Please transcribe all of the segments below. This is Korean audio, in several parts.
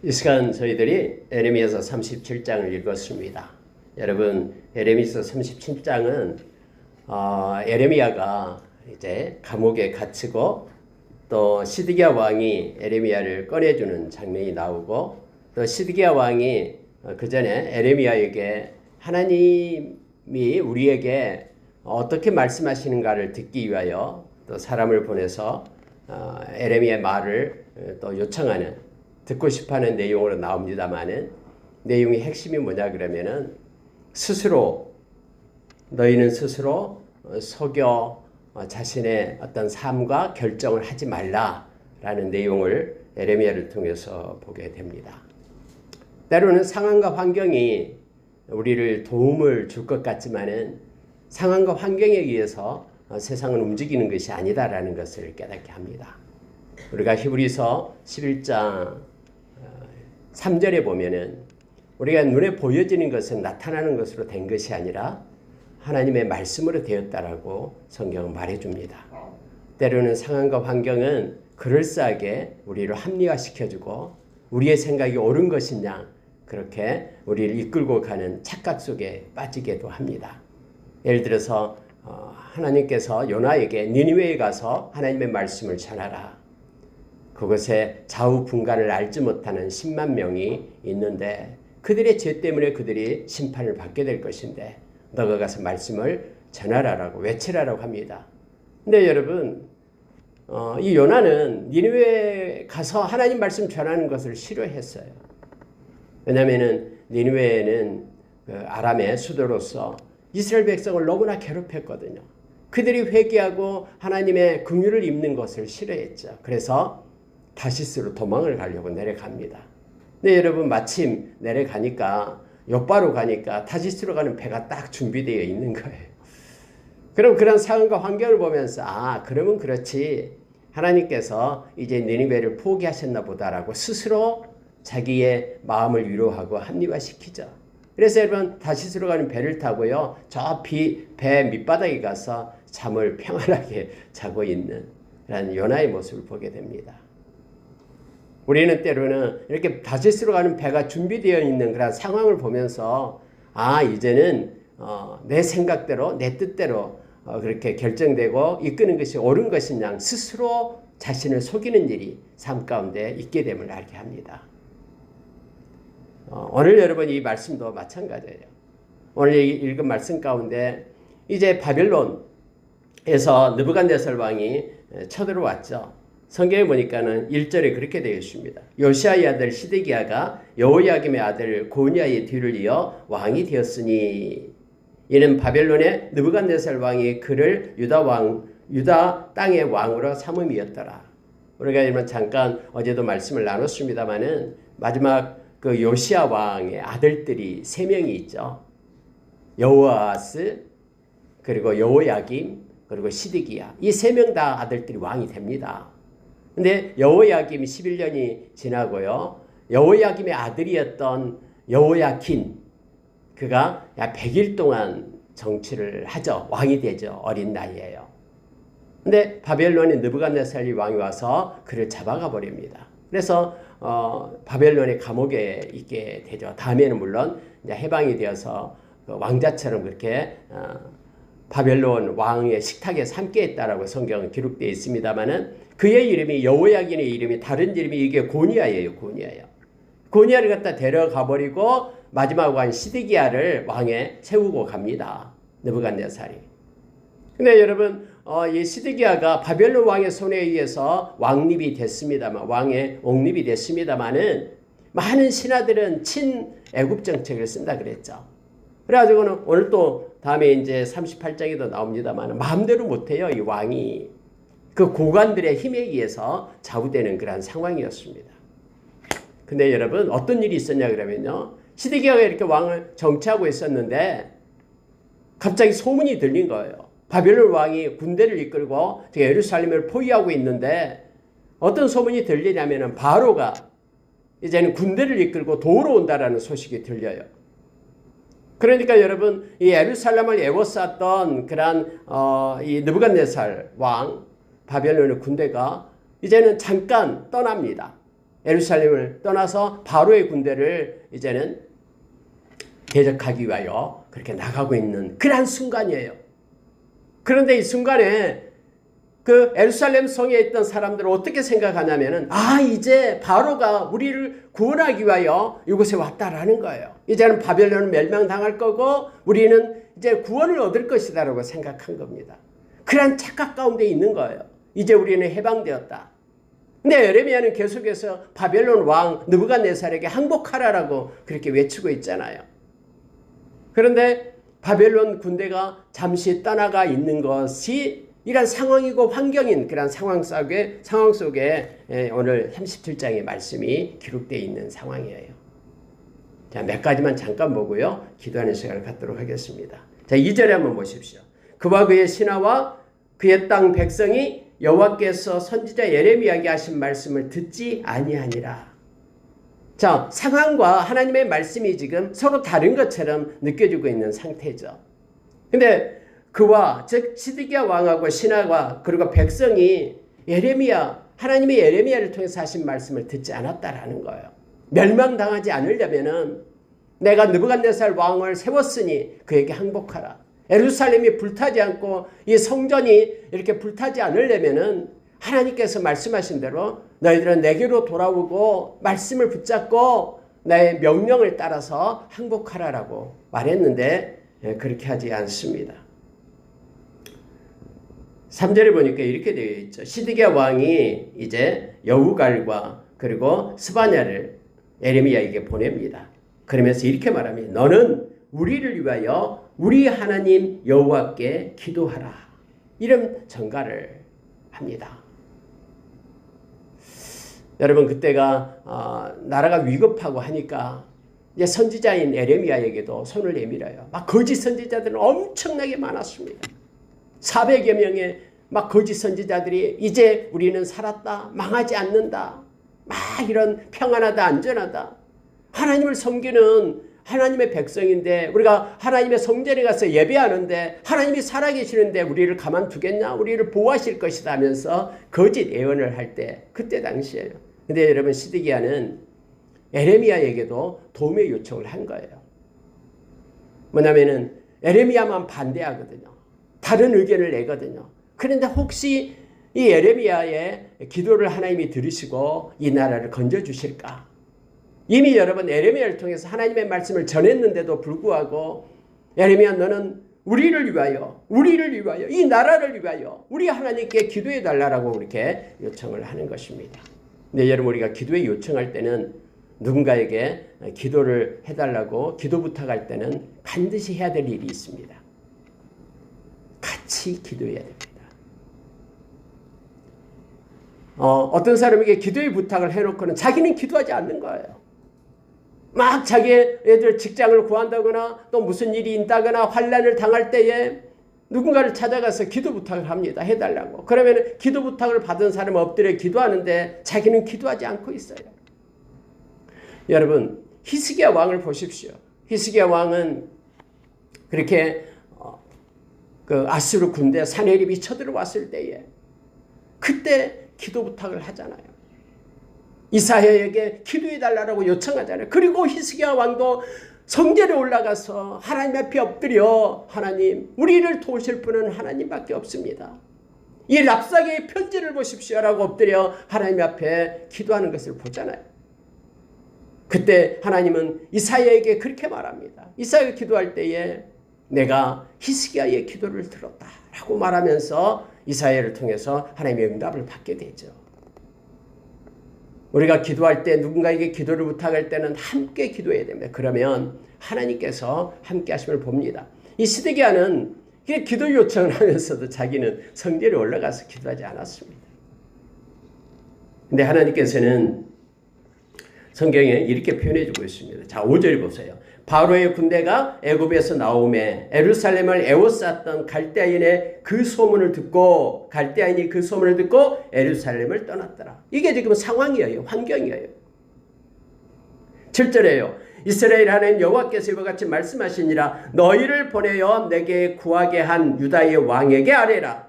이 시간 저희들이 에레미야서 37장을 읽었습니다. 여러분, 에레미야서 37장은 에레미야가 이제 감옥에 갇히고 또 시드기야 왕이 에레미야를 꺼내주는 장면이 나오고, 또 시드기야 왕이 그 전에 에레미야에게 하나님이 우리에게 어떻게 말씀하시는가를 듣기 위하여 또 사람을 보내서 에레미야의 말을 또 요청하는, 듣고 싶어하는 내용으로 나옵니다만은, 내용의 핵심이 뭐냐 그러면은 너희는 스스로 속여 자신의 어떤 삶과 결정을 하지 말라라는 내용을 에레미야를 통해서 보게 됩니다. 때로는 상황과 환경이 우리를 도움을 줄 것 같지만은 상황과 환경에 의해서 세상은 움직이는 것이 아니다라는 것을 깨닫게 합니다. 우리가 히브리서 11장 3절에 보면은 우리가 눈에 보여지는 것은 나타나는 것으로 된 것이 아니라 하나님의 말씀으로 되었다라고 성경은 말해줍니다. 때로는 상황과 환경은 그럴싸하게 우리를 합리화시켜주고 우리의 생각이 옳은 것이냐 그렇게 우리를 이끌고 가는 착각 속에 빠지게도 합니다. 예를 들어서 하나님께서 요나에게 니느웨에 가서 하나님의 말씀을 전하라. 그곳에 좌우분간을 알지 못하는 10만 명이 있는데 그들의 죄 때문에 그들이 심판을 받게 될 것인데 너가 가서 말씀을 전하라라고 외치라라고 합니다. 근데 여러분, 이 요나는 니느웨에 가서 하나님 말씀 전하는 것을 싫어했어요. 왜냐하면 니느웨는 아람의 수도로서 이스라엘 백성을 너무나 괴롭혔거든요. 그들이 회개하고 하나님의 긍휼을 입는 것을 싫어했죠. 그래서 다시스로 도망을 가려고 내려갑니다. 근데 여러분, 마침 내려가니까 욥바로 가니까 다시스로 가는 배가 딱 준비되어 있는 거예요. 그럼 그런 상황과 환경을 보면서 그러면 그렇지, 하나님께서 이제 니느웨를 포기하셨나 보다라고 스스로 자기의 마음을 위로하고 합리화시키죠. 그래서 여러분, 다시스로 가는 배를 타고요, 저 배 밑바닥에 가서 잠을 평안하게 자고 있는 그런 요나의 모습을 보게 됩니다. 우리는 때로는 이렇게 다시스로 가는 배가 준비되어 있는 그런 상황을 보면서 이제는 내 생각대로 내 뜻대로 그렇게 결정되고 이끄는 것이 옳은 것이냐 스스로 자신을 속이는 일이 삶 가운데 있게 됨을 알게 합니다. 오늘 여러분 이 말씀도 마찬가지예요. 오늘 읽은 말씀 가운데 이제 바벨론에서 느부갓네살 왕이 쳐들어왔죠. 성경에 보니까는 1절에 그렇게 되어 있습니다. 요시아의 아들 시드기야가 여호야김의 아들 고니야의 뒤를 이어 왕이 되었으니 이는 바벨론의 느부갓네살 왕이 그를 유다 땅의 왕으로 삼음이었더라. 우리가 여러분 잠깐 어제도 말씀을 나눴습니다마는 마지막 그 요시아 왕의 아들들이 3명이 있죠. 여호아스, 그리고 여호야김, 그리고 시드기야. 이 3명 다 아들들이 왕이 됩니다. 근데 여호야김이 11년이 지나고요, 여호야김의 아들이었던 여호야킨, 그가 약 100일 동안 정치를 하죠. 왕이 되죠. 어린 나이에요. 근데 바벨론의 느부갓네살이 왕이 와서 그를 잡아가 버립니다. 그래서 바벨론의 감옥에 있게 되죠. 다음에는 물론 이제 해방이 되어서 왕자처럼 그렇게 바벨론 왕의 식탁에서 함께 했다라고 성경은 기록되어 있습니다만은, 그의 이름이, 여호야긴의 이름이 다른 이름이 이게 고니야예요. 고니야를 갖다 데려가 버리고 마지막 왕 시드기야를 왕에 세우고 갑니다. 느부갓네살이. 근데 여러분, 이 시드기야가 바벨론 왕의 손에 의해서 왕립이 됐습니다만, 왕의 옹립이 됐습니다만은, 많은 신하들은 친애굽 정책을 쓴다 그랬죠. 그래가지고는 오늘 또 다음에 이제 38장에도 나옵니다만 마음대로 못해요. 이 왕이 그 고관들의 힘에 의해서 좌우되는 그런 상황이었습니다. 근데 여러분, 어떤 일이 있었냐 그러면요, 시드기야가 이렇게 왕을 정치하고 있었는데 갑자기 소문이 들린 거예요. 바벨론 왕이 군대를 이끌고 예루살렘을 포위하고 있는데 어떤 소문이 들리냐면은 바로가 이제는 군대를 이끌고 도우러 온다라는 소식이 들려요. 그러니까 여러분, 이 예루살렘을 에워쌌던 그런 이 느부갓네살 왕, 바벨론의 군대가 이제는 잠깐 떠납니다. 예루살렘을 떠나서 바로의 군대를 이제는 대적하기 위하여 그렇게 나가고 있는 그러한 순간이에요. 그런데 이 순간에 그 예루살렘 성에 있던 사람들은 어떻게 생각하냐면은, 이제 바로가 우리를 구원하기 위하여 이곳에 왔다라는 거예요. 이제는 바벨론은 멸망당할 거고 우리는 이제 구원을 얻을 것이다라고 생각한 겁니다. 그런 착각 가운데 있는 거예요. 이제 우리는 해방되었다. 근데 예레미야는 계속해서 바벨론 왕 느부갓네살에게 항복하라라고 그렇게 외치고 있잖아요. 그런데 바벨론 군대가 잠시 떠나가 있는 것이 이런 상황이고 환경인 그런 상황 속에 오늘 37장의 말씀이 기록되어 있는 상황이에요. 자, 몇 가지만 잠깐 보고요. 기도하는 시간을 갖도록 하겠습니다. 자, 2절에 한번 보십시오. 그와 그의 신하와 그의 땅 백성이 여호와께서 선지자 예레미야에게 하신 말씀을 듣지 아니하니라. 자, 상황과 하나님의 말씀이 지금 서로 다른 것처럼 느껴지고 있는 상태죠. 근데 그와 즉 시드기야 왕하고 신하가 그리고 백성이 하나님의 예레미야를 통해서 하신 말씀을 듣지 않았다라는 거예요. 멸망당하지 않으려면은 내가 느부갓네살 왕을 세웠으니 그에게 항복하라. 예루살렘이 불타지 않고 이 성전이 이렇게 불타지 않으려면은 하나님께서 말씀하신 대로 너희들은 내게로 돌아오고 말씀을 붙잡고 나의 명령을 따라서 항복하라라고 말했는데 그렇게 하지 않습니다. 3절에 보니까 이렇게 되어 있죠. 시드기야 왕이 이제 여우갈과 그리고 스바냐를 예레미야에게 보냅니다. 그러면서 이렇게 말합니다. 너는 우리를 위하여 우리 하나님 여호와께 기도하라. 이런 전가를 합니다. 여러분, 그때가 나라가 위급하고 하니까 이제 선지자인 예레미야에게도 손을 내밀어요. 막 거짓 선지자들은 엄청나게 많았습니다. 400여 명의 막 거짓 선지자들이 이제 우리는 살았다, 망하지 않는다, 막 이런 평안하다, 안전하다. 하나님을 섬기는 하나님의 백성인데 우리가 하나님의 성전에 가서 예배하는데 하나님이 살아계시는데 우리를 가만두겠냐? 우리를 보호하실 것이다 하면서 거짓 예언을 할 때 그때 당시에요. 근데 여러분, 시드기야는 예레미야에게도 도움의 요청을 한 거예요. 뭐냐면은 예레미야만 반대하거든요. 다른 의견을 내거든요. 그런데 혹시 이 예레미야의 기도를 하나님이 들으시고 이 나라를 건져주실까? 이미 여러분 예레미야를 통해서 하나님의 말씀을 전했는데도 불구하고 예레미야, 너는 우리를 위하여 이 나라를 위하여 우리 하나님께 기도해 달라고 그렇게 요청을 하는 것입니다. 근데 여러분, 우리가 기도에 요청할 때는 누군가에게 기도를 해달라고 기도 부탁할 때는 반드시 해야 될 일이 있습니다. 같이 기도해야 됩니다. 어떤 사람에게 기도의 부탁을 해놓고는 자기는 기도하지 않는 거예요. 막 자기 애들 직장을 구한다거나 또 무슨 일이 있다거나 환난을 당할 때에 누군가를 찾아가서 기도 부탁을 합니다. 해달라고. 그러면 기도 부탁을 받은 사람은 엎드려 기도하는데 자기는 기도하지 않고 있어요. 여러분, 히스기야 왕을 보십시오. 히스기야 왕은 그렇게 그 아수르 군대 사네립이 쳐들어왔을 때에 그때 기도 부탁을 하잖아요. 이사야에게 기도해달라고 요청하잖아요. 그리고 히스기야 왕도 성전에 올라가서 하나님 앞에 엎드려 하나님, 우리를 도우실 분은 하나님밖에 없습니다. 이 랍사게의 편지를 보십시오라고 엎드려 하나님 앞에 기도하는 것을 보잖아요. 그때 하나님은 이사야에게 그렇게 말합니다. 이사야가 기도할 때에 내가 히스기야의 기도를 들었다라고 말하면서 이사야를 통해서 하나님의 응답을 받게 되죠. 우리가 기도할 때 누군가에게 기도를 부탁할 때는 함께 기도해야 됩니다. 그러면 하나님께서 함께 하심을 봅니다. 이 시드기야는 기도 요청을 하면서도 자기는 성전에 올라가서 기도하지 않았습니다. 근데 하나님께서는 성경에 이렇게 표현해주고 있습니다. 자, 5절 보세요. 바로의 군대가 애굽에서 나오매 예루살렘을 에워쌌던 갈대아인이 그 소문을 듣고 예루살렘을 떠났더라. 이게 지금 상황이에요. 환경이에요. 7절에요. 이스라엘 하나님 여호와께서 이와 같이 말씀하시니라. 너희를 보내어 내게 구하게 한 유다의 왕에게 아뢰라.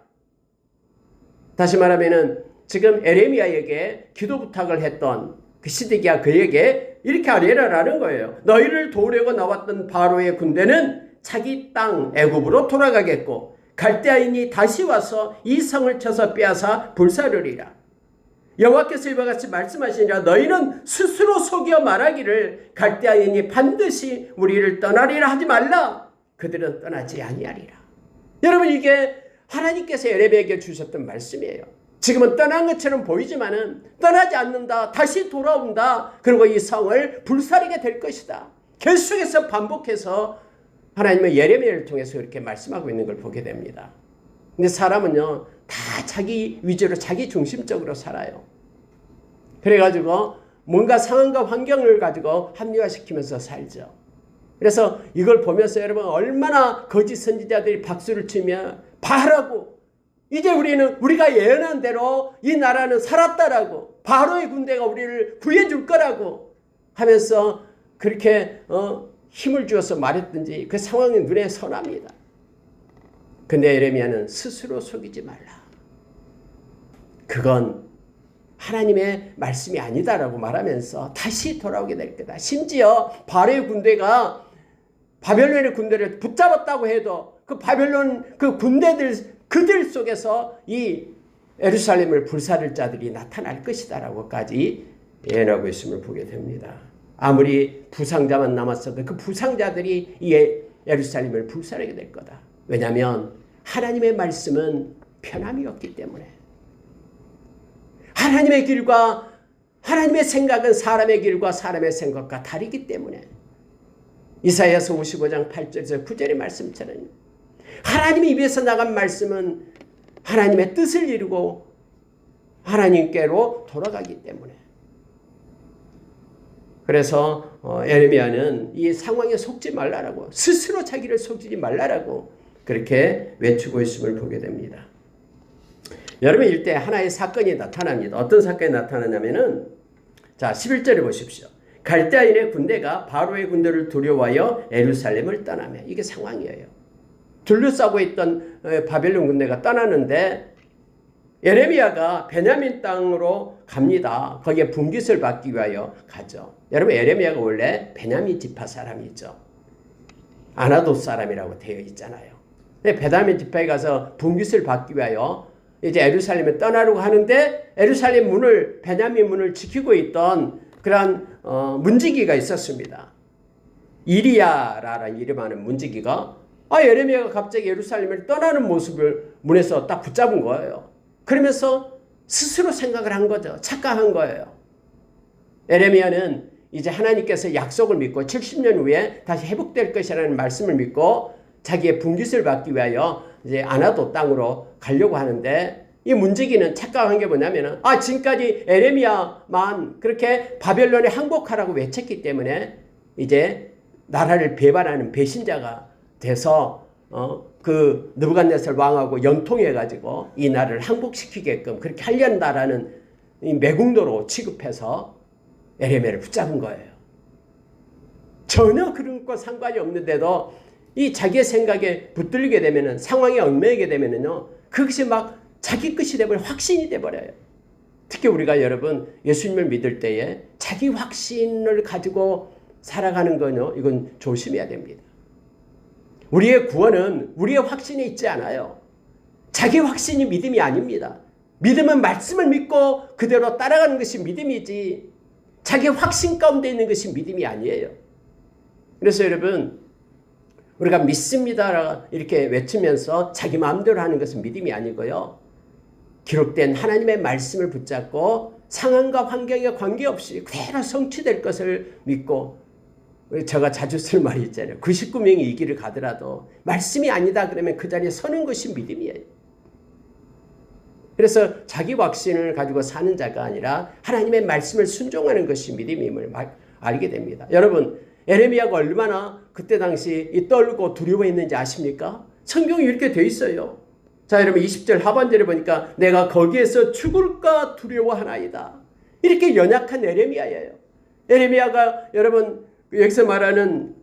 다시 말하면은 지금 예레미야에게 기도 부탁을 했던 그 시드기야 그에게 이렇게 하리라라는 거예요. 너희를 도우려고 나왔던 바로의 군대는 자기 땅 애굽으로 돌아가겠고 갈대아인이 다시 와서 이 성을 쳐서 빼앗아 불사르리라. 여호와께서 이와 같이 말씀하시니라. 너희는 스스로 속여 말하기를 갈대아인이 반드시 우리를 떠나리라 하지 말라. 그들은 떠나지 아니하리라. 여러분, 이게 하나님께서 예레미야에게 주셨던 말씀이에요. 지금은 떠난 것처럼 보이지만은 떠나지 않는다. 다시 돌아온다. 그리고 이 성을 불사르게 될 것이다. 계속해서 반복해서 하나님은 예레미야를 통해서 이렇게 말씀하고 있는 걸 보게 됩니다. 근데 사람은요, 다 자기 위주로 자기 중심적으로 살아요. 그래가지고 뭔가 상황과 환경을 가지고 합리화시키면서 살죠. 그래서 이걸 보면서 여러분 얼마나 거짓 선지자들이 박수를 치며 바라고 이제 우리가 예언한 대로 이 나라는 살았다라고 바로의 군대가 우리를 구해줄 거라고 하면서 그렇게 힘을 주어서 말했든지 그 상황이 눈에 선합니다. 근데 예레미야는 스스로 속이지 말라. 그건 하나님의 말씀이 아니다라고 말하면서 다시 돌아오게 될 거다. 심지어 바로의 군대가 바벨론의 군대를 붙잡았다고 해도 그 바벨론 그 군대들 그들 속에서 이 예루살렘을 불사를 자들이 나타날 것이다라고까지 예언하고 있음을 보게 됩니다. 아무리 부상자만 남았어도 그 부상자들이 이 예루살렘을 불사르게 될 거다. 왜냐하면 하나님의 말씀은 편함이 없기 때문에. 하나님의 길과 하나님의 생각은 사람의 길과 사람의 생각과 다르기 때문에. 이사야서 55장 8절에서 9절의 말씀처럼 하나님의 입에서 나간 말씀은 하나님의 뜻을 이루고 하나님께로 돌아가기 때문에. 그래서 예레미야는 이 상황에 속지 말라라고, 스스로 자기를 속이지 말라라고 그렇게 외치고 있음을 보게 됩니다. 여러분, 이때 하나의 사건이 나타납니다. 어떤 사건이 나타나냐면은, 자, 11절에 보십시오. 갈대아인의 군대가 바로의 군대를 두려워하여 예루살렘을 떠나며. 이게 상황이에요. 둘러싸고 있던 바벨론 군대가 떠나는데 예레미야가 베냐민 땅으로 갑니다. 거기에 분깃을 받기 위하여 가죠. 여러분, 예레미야가 원래 베냐민 지파 사람이죠. 아나돗 사람이라고 되어 있잖아요. 근데 베냐민 지파에 가서 분깃을 받기 위하여 이제 예루살렘에 떠나려고 하는데 예루살렘 문을, 베냐민 문을 지키고 있던 그러한 문지기가 있었습니다. 이리야라는 이름하는 문지기가 예레미야가 갑자기 예루살렘을 떠나는 모습을 문에서 딱 붙잡은 거예요. 그러면서 스스로 생각을 한 거죠. 착각한 거예요. 예레미야는 이제 하나님께서 약속을 믿고 70년 후에 다시 회복될 것이라는 말씀을 믿고 자기의 분깃을 받기 위하여 이제 아나돗 땅으로 가려고 하는데, 이 문지기는 착각한 게 뭐냐면은 지금까지 예레미야만 그렇게 바벨론에 항복하라고 외쳤기 때문에 이제 나라를 배반하는 배신자가 돼서 그 느부갓네살 왕하고 연통해 가지고 이 나라를 항복시키게끔 그렇게 하려다라는 이 매국노로 취급해서 예레미야를 붙잡은 거예요. 전혀 그런 것과 상관이 없는데도 이 자기의 생각에 붙들리게 되면은, 상황에 얽매이게 되면은요, 그것이 막 자기 것이 되버려, 확신이 돼버려요. 특히 우리가 여러분 예수님을 믿을 때에 자기 확신을 가지고 살아가는 거는요, 이건 조심해야 됩니다. 우리의 구원은 우리의 확신에 있지 않아요. 자기 확신이 믿음이 아닙니다. 믿음은 말씀을 믿고 그대로 따라가는 것이 믿음이지, 자기 확신 가운데 있는 것이 믿음이 아니에요. 그래서 여러분, 우리가 믿습니다 이렇게 외치면서 자기 마음대로 하는 것은 믿음이 아니고요, 기록된 하나님의 말씀을 붙잡고 상황과 환경에 관계없이 그대로 성취될 것을 믿고, 제가 자주 쓸 말이 있잖아요. 99명이 이 길을 가더라도 말씀이 아니다 그러면 그 자리에 서는 것이 믿음이에요. 그래서 자기 확신을 가지고 사는 자가 아니라 하나님의 말씀을 순종하는 것이 믿음임을 알게 됩니다. 여러분, 예레미야가 얼마나 그때 당시 떨고 두려워했는지 아십니까? 성경이 이렇게 돼 있어요. 자, 여러분 20절 하반절에 보니까 내가 거기에서 죽을까 두려워하나이다. 이렇게 연약한 예레미야예요. 예레미야가 여러분 여기서 말하는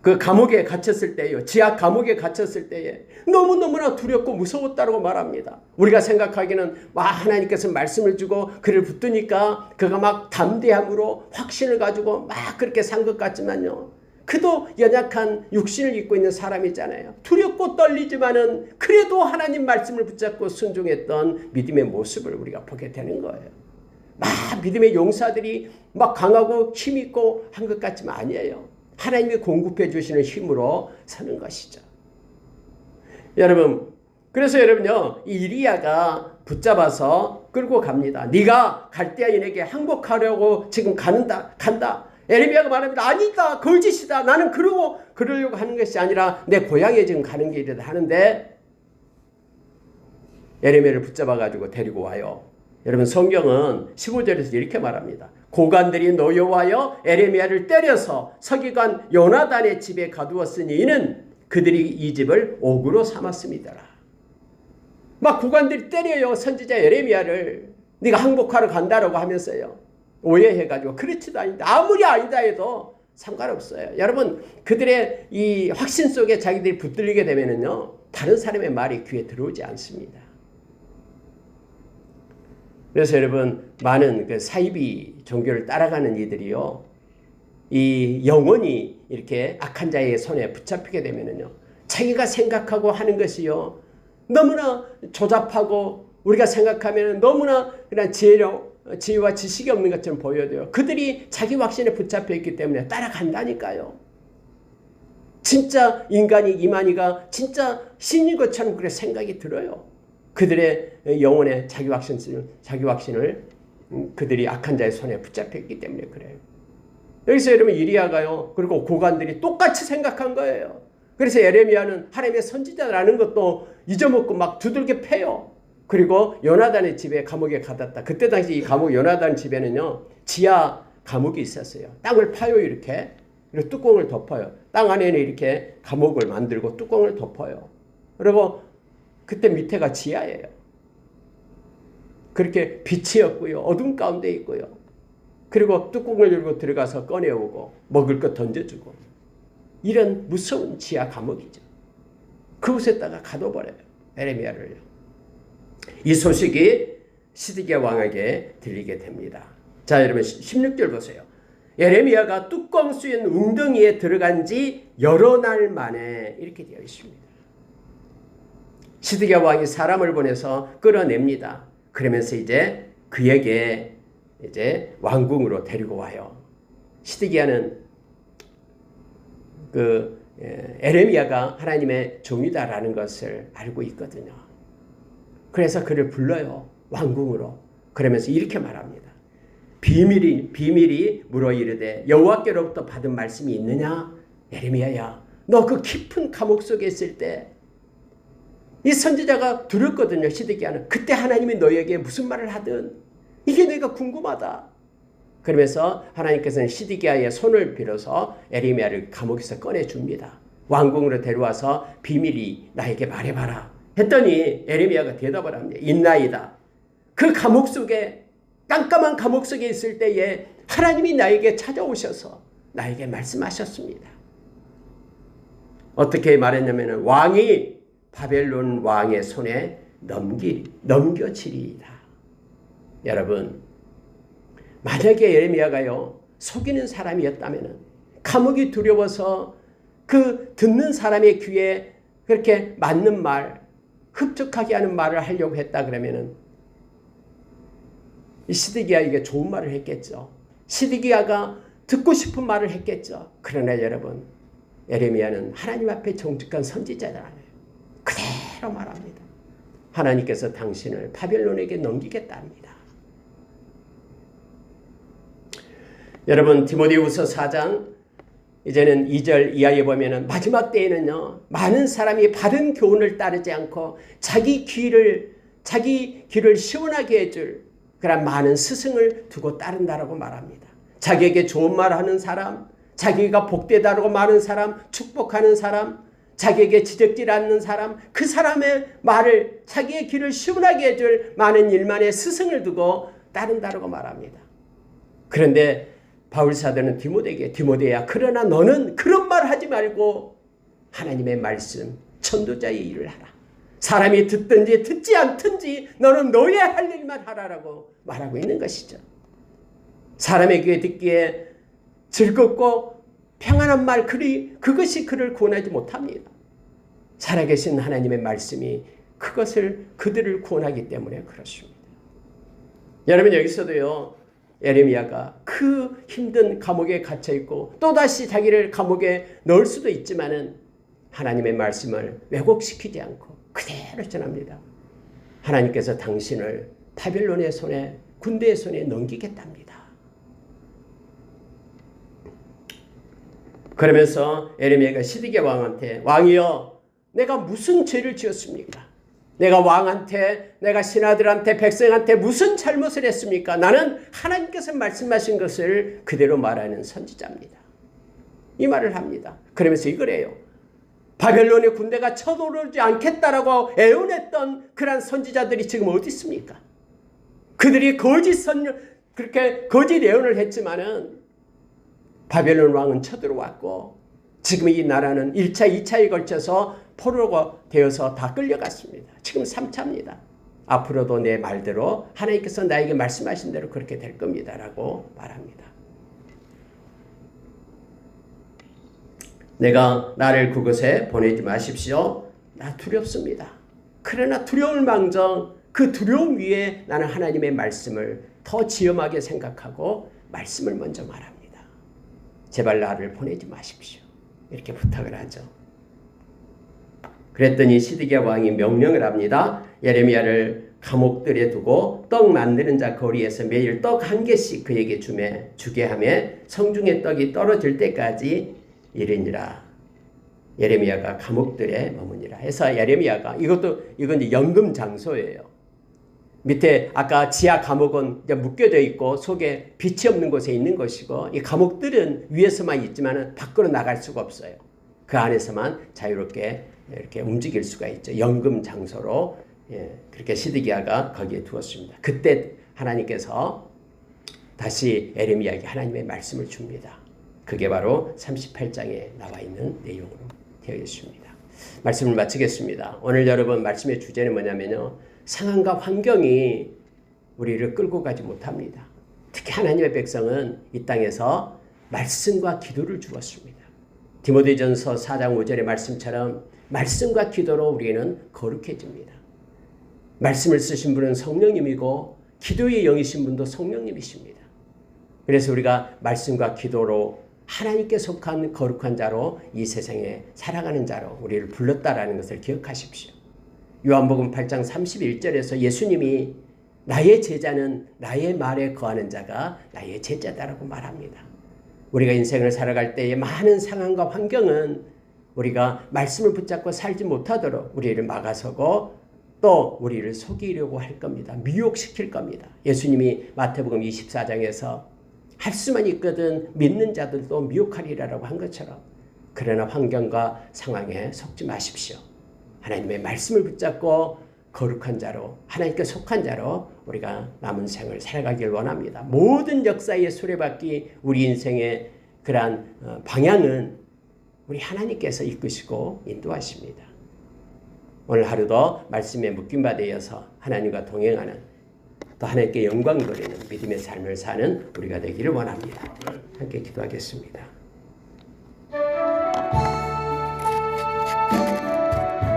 그 감옥에 갇혔을 때요. 지하 감옥에 갇혔을 때에 너무너무나 두렵고 무서웠다고 말합니다. 우리가 생각하기에는 하나님께서 말씀을 주고 그를 붙드니까 그가 막 담대함으로 확신을 가지고 막 그렇게 산 것 같지만요. 그도 연약한 육신을 입고 있는 사람이잖아요. 두렵고 떨리지만은 그래도 하나님 말씀을 붙잡고 순종했던 믿음의 모습을 우리가 보게 되는 거예요. 막 믿음의 용사들이 막 강하고 힘있고 한 것 같지만 아니에요. 하나님이 공급해 주시는 힘으로 서는 것이죠. 여러분, 그래서 여러분요, 이 이리야가 붙잡아서 끌고 갑니다. 네가 갈대아인에게 항복하려고 지금 간다. 에레미야가 말합니다. 아니다, 거짓이다. 나는 그러려고 하는 것이 아니라 내 고향에 지금 가는 길이다 하는데 에레미야를 붙잡아가지고 데리고 와요. 여러분, 성경은 15절에서 이렇게 말합니다. 고관들이 노여워하여 에레미야를 때려서 서기관 요나단의 집에 가두었으니 이는 그들이 이 집을 옥으로 삼았음이더라. 막 고관들이 때려요. 선지자 에레미야를. 네가 항복하러 간다라고 하면서요. 오해해가지고 그렇지도 아니다. 아무리 아니다 해도 상관없어요. 여러분, 그들의 이 확신 속에 자기들이 붙들리게 되면은요, 다른 사람의 말이 귀에 들어오지 않습니다. 그래서 여러분, 많은 그 사이비 종교를 따라가는 이들이요, 이 영혼이 이렇게 악한 자의 손에 붙잡히게 되면은요, 자기가 생각하고 하는 것이요, 너무나 조잡하고 우리가 생각하면 너무나 그냥 지혜와 지식이 없는 것처럼 보여도요, 그들이 자기 확신에 붙잡혀 있기 때문에 따라간다니까요. 진짜 인간이 이만희가 진짜 신인 것처럼 그렇게 생각이 들어요. 그들의 영혼에 자기 확신을 그들이 악한 자의 손에 붙잡혀 있기 때문에 그래요. 여기서 여러분, 이리야가요, 그리고 고관들이 똑같이 생각한 거예요. 그래서 에레미야는 하나님의 선지자라는 것도 잊어먹고 막 두들겨 패요. 그리고 요나단의 집에 감옥에 가뒀다. 그때 당시 이 감옥 요나단 집에는요, 지하 감옥이 있었어요. 땅을 파요, 이렇게. 그리고 뚜껑을 덮어요. 땅 안에는 이렇게 감옥을 만들고 뚜껑을 덮어요. 그리고 그때 밑에가 지하예요. 그렇게 빛이 없고요, 어둠 가운데 있고요. 그리고 뚜껑을 열고 들어가서 꺼내오고 먹을 것 던져주고, 이런 무서운 지하 감옥이죠. 그곳에다가 가둬버려요, 에레미야를요. 이 소식이 시드기야 왕에게 들리게 됩니다. 자, 여러분, 16절 보세요. 에레미야가 뚜껑 씌운 웅덩이에 들어간 지 여러 날 만에, 이렇게 되어 있습니다. 시드기야 왕이 사람을 보내서 끌어냅니다. 그러면서 이제 그에게 이제 왕궁으로 데리고 와요. 시드기야는 에레미야가 하나님의 종이다라는 것을 알고 있거든요. 그래서 그를 불러요, 왕궁으로. 그러면서 이렇게 말합니다. 비밀이 물어 이르되 여호와께로부터 받은 말씀이 있느냐? 에레미야야, 너 그 깊은 감옥 속에 있을 때 이 선지자가 두렵거든요. 시드기야는. 그때 하나님이 너에게 무슨 말을 하든 이게 내가 궁금하다. 그러면서 하나님께서는 시드기야의 손을 빌어서 에레미야를 감옥에서 꺼내줍니다. 왕궁으로 데려와서 비밀이 나에게 말해봐라 했더니 에레미야가 대답을 합니다. 있나이다. 그 감옥 속에, 깜깜한 감옥 속에 있을 때에 하나님이 나에게 찾아오셔서 나에게 말씀하셨습니다. 어떻게 말했냐면 왕이 바벨론 왕의 손에 넘겨지리이다. 여러분, 만약에 에레미야가요, 속이는 사람이었다면, 감옥이 두려워서 그 듣는 사람의 귀에 그렇게 맞는 말, 흡족하게 하는 말을 하려고 했다 그러면은 이 시드기야에게 좋은 말을 했겠죠. 시드기야가 듣고 싶은 말을 했겠죠. 그러나 여러분, 에레미야는 하나님 앞에 정직한 선지자잖아요. 그대로 말합니다. 하나님께서 당신을 바벨론에게 넘기겠다 합니다. 여러분, 디모데후서 4장 이제는 2절 이하에 보면은 마지막 때에는요, 많은 사람이 바른 교훈을 따르지 않고 자기 귀를 시원하게 해줄 그런 많은 스승을 두고 따른다라고 말합니다. 자기에게 좋은 말 하는 사람, 자기가 복되다라고 말하는 사람, 축복하는 사람, 자기에게 지적질 않는 사람, 그 사람의 말을, 자기의 귀를 시원하게 해줄 많은 일만의 스승을 두고 따른다라고 말합니다. 그런데 바울 사도는 디모데에게, 디모데야, 그러나 너는 그런 말 하지 말고 하나님의 말씀, 전도자의 일을 하라. 사람이 듣든지 듣지 않든지 너는 너의 할 일만 하라라고 말하고 있는 것이죠. 사람의 귀에 듣기에 즐겁고 평안한 말, 그것이 그를 구원하지 못합니다. 살아계신 하나님의 말씀이 그들을 구원하기 때문에 그렇습니다. 여러분, 여기서도요, 예레미야가 그 힘든 감옥에 갇혀있고 또다시 자기를 감옥에 넣을 수도 있지만은 하나님의 말씀을 왜곡시키지 않고 그대로 전합니다. 하나님께서 당신을 바벨론의 손에, 군대의 손에 넘기겠답니다. 그러면서 예레미야가 시드기야 왕한테, 왕이여, 내가 무슨 죄를 지었습니까? 내가 왕한테, 내가 신하들한테, 백성한테 무슨 잘못을 했습니까? 나는 하나님께서 말씀하신 것을 그대로 말하는 선지자입니다. 이 말을 합니다. 그러면서 이걸 해요. 바벨론의 군대가 쳐들어오지 않겠다라고 애원했던 그런 선지자들이 지금 어디 있습니까? 그들이 그렇게 거짓 예언을 했지만은 바벨론 왕은 쳐들어왔고 지금 이 나라는 1차, 2차에 걸쳐서 포로가 되어서 다 끌려갔습니다. 지금 3차입니다. 앞으로도 내 말대로 하나님께서 나에게 말씀하신 대로 그렇게 될 겁니다. 라고 말합니다. 내가 나를 그곳에 보내지 마십시오. 나 두렵습니다. 그러나 두려울 망정 그 두려움 위에 나는 하나님의 말씀을 더 지엄하게 생각하고 말씀을 먼저 말합니다. 제발 나를 보내지 마십시오. 이렇게 부탁을 하죠. 그랬더니 시드기야 왕이 명령을 합니다. 예레미야를 감옥들에 두고 떡 만드는 자 거리에서 매일 떡 1개씩 그에게 주게 하며 성중의 떡이 떨어질 때까지 이르니라. 예레미야가 감옥들에 머무니라 해서 예레미야가 이건 연금 장소예요. 밑에 아까 지하 감옥은 묶여져 있고 속에 빛이 없는 곳에 있는 것이고 이 감옥들은 위에서만 있지만 밖으로 나갈 수가 없어요. 그 안에서만 자유롭게 이렇게 움직일 수가 있죠. 연금 장소로 그렇게 시드기야가 거기에 두었습니다. 그때 하나님께서 다시 예레미야에게 하나님의 말씀을 줍니다. 그게 바로 38장에 나와 있는 내용으로 되어 있습니다. 말씀을 마치겠습니다. 오늘 여러분 말씀의 주제는 뭐냐면요. 상황과 환경이 우리를 끌고 가지 못합니다. 특히 하나님의 백성은 이 땅에서 말씀과 기도를 주었습니다. 디모데전서 4장 5절의 말씀처럼 말씀과 기도로 우리는 거룩해집니다. 말씀을 쓰신 분은 성령님이고 기도의 영이신 분도 성령님이십니다. 그래서 우리가 말씀과 기도로 하나님께 속한 거룩한 자로 이 세상에 살아가는 자로 우리를 불렀다라는 것을 기억하십시오. 요한복음 8장 31절에서 예수님이 나의 제자는 나의 말에 거하는 자가 나의 제자다라고 말합니다. 우리가 인생을 살아갈 때의 많은 상황과 환경은 우리가 말씀을 붙잡고 살지 못하도록 우리를 막아서고 또 우리를 속이려고 할 겁니다. 미혹시킬 겁니다. 예수님이 마태복음 24장에서 할 수만 있거든 믿는 자들도 미혹하리라고 한 것처럼 그러나 환경과 상황에 속지 마십시오. 하나님의 말씀을 붙잡고 거룩한 자로 하나님께 속한 자로 우리가 남은 생을 살아가길 원합니다. 모든 역사의 수레바퀴 우리 인생의 그러한 방향은 우리 하나님께서 이끄시고 인도하십니다. 오늘 하루도 말씀에 묶임바 되어서 하나님과 동행하는 또 하나님께 영광 돌리는 믿음의 삶을 사는 우리가 되기를 원합니다. 함께 기도하겠습니다.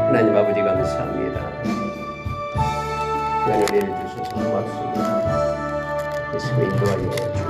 하나님 아버지 감사합니다. 주의 은혜를 주셔서 고맙습니다. 예수님의 인도하여